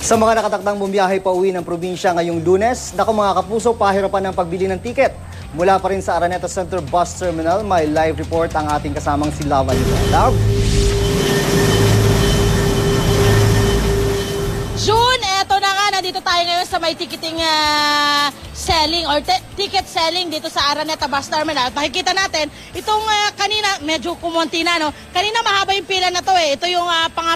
Sa mga nakatakdang bumiyahe pa uwi ng probinsya ngayong Lunes, naku mga kapuso, pahirapan ng pagbili ng tiket. Mula pa rin sa Araneta Center Bus Terminal, may live report ang ating kasamang si Lava Love. June, eto na nga, nandito tayo ngayon sa may ticketing selling or ticket selling dito sa Araneta Bus Terminal. Makikita natin, itong kanina, medyo kumunti na, no? Kanina mahaba yung pila na to eh. Ito yung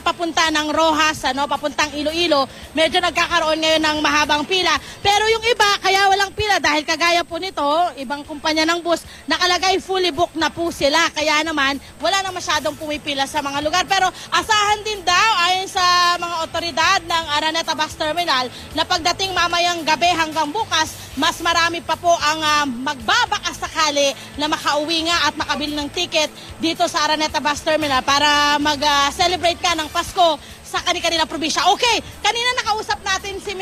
papunta ng Rojas, ano, papuntang Iloilo. Medyo nagkakaroon ngayon ng mahabang pila. Pero yung iba, kaya walang pila dahil kagaya po nito, ibang kumpanya ng bus, nakalagay fully booked na po sila. Kaya naman, wala na masyadong pumipila sa mga lugar. Pero asahan din daw, ayon sa mga otoridad ng Araneta Bus Terminal, na pagdating mamayang gabi hanggang bukas, mas marami pa po ang magbabakas sakali na makauwi nga at makabili ng ticket dito sa Araneta Bus Terminal para mag-celebrate ka ng Pasko sa kanilang probinsya. Okay, kanina nakausap natin si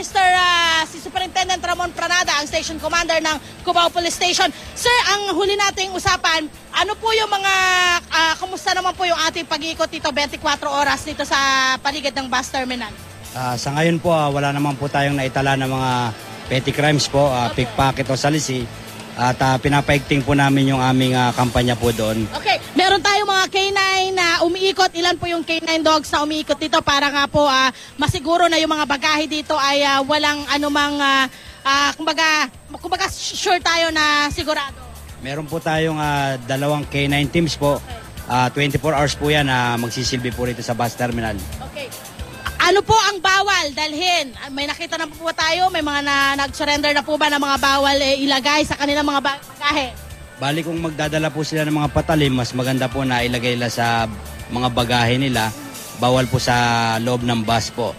si Superintendent Ramon Pranada, ang Station Commander ng Cubao Police Station. Sir, ang huli nating usapan, ano po yung mga, kumusta naman po yung ating pag-iikot dito 24 oras dito sa paligid ng bus terminal? Sa ngayon po, wala naman po tayong naitala ng mga petty crimes po, pickpocket o salisi. At pinapaigting po namin yung aming kampanya po doon. Okay, meron tayong mga K9 na umiikot. Ilan po yung K9 dogs na umiikot dito para nga po masiguro na yung mga bagahe dito ay walang anumang, kumbaga sure tayo na sigurado. Meron po tayong dalawang K9 teams po. 24 hours po yan na magsisilbi po rito sa bus terminal. Okay. Ano po ang bawal dalhin? May nakita na po tayo? May mga nag-surrender na po ba ng mga bawal ilagay sa kanilang mga bagahe? Bali kung magdadala po sila ng mga patalim, mas maganda po na ilagay nila sa mga bagahe nila. Bawal po sa loob ng bus po.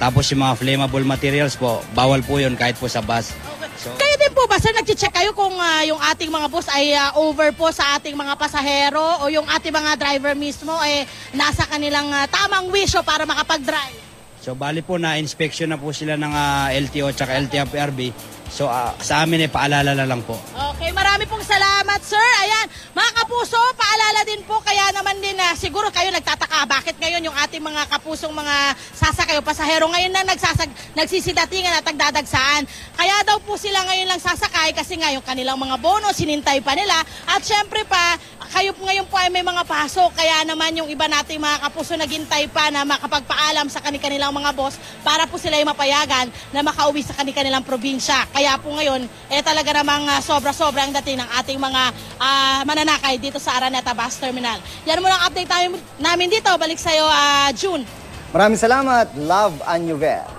Tapos yung mga flammable materials po, bawal po yun kahit po sa bus. Okay. So, kayo din po ba, sir, nag-check kayo kung yung ating mga bus ay over po sa ating mga pasahero o yung ating mga driver mismo ay nasa kanilang tamang wisyo para makapag-drive? So bali po na inspection na po sila ng LTO at LTFRB. So sa amin paalala na lang po. Okay, marami pong salamat, sir. Ayan, mga kapuso, paalala din po. Kaya naman din siguro kayo nagtataka bakit ngayon yung ating mga kapusong mga sasakay o pasahero ngayon na nagsisidatingan at nagdadagsaan. Kaya daw po sila ngayon lang sasakay kasi nga yung kanilang mga bonus hinintay pa nila. At syempre pa, kayo ngayon po ay may mga pasok. Kaya naman yung iba nating mga kapuso naghintay pa na makapagpaalam sa kanilang mga boss para po sila ay mapayagan na makauwi sa kanilang probinsya. Kaya po ngayon, talaga namang sobra-sobra ang dating ng ating mga mananakay dito sa Araneta Bus Terminal. Yan muna ang update namin dito. Balik sa'yo, June. Maraming salamat, Love Anyuver.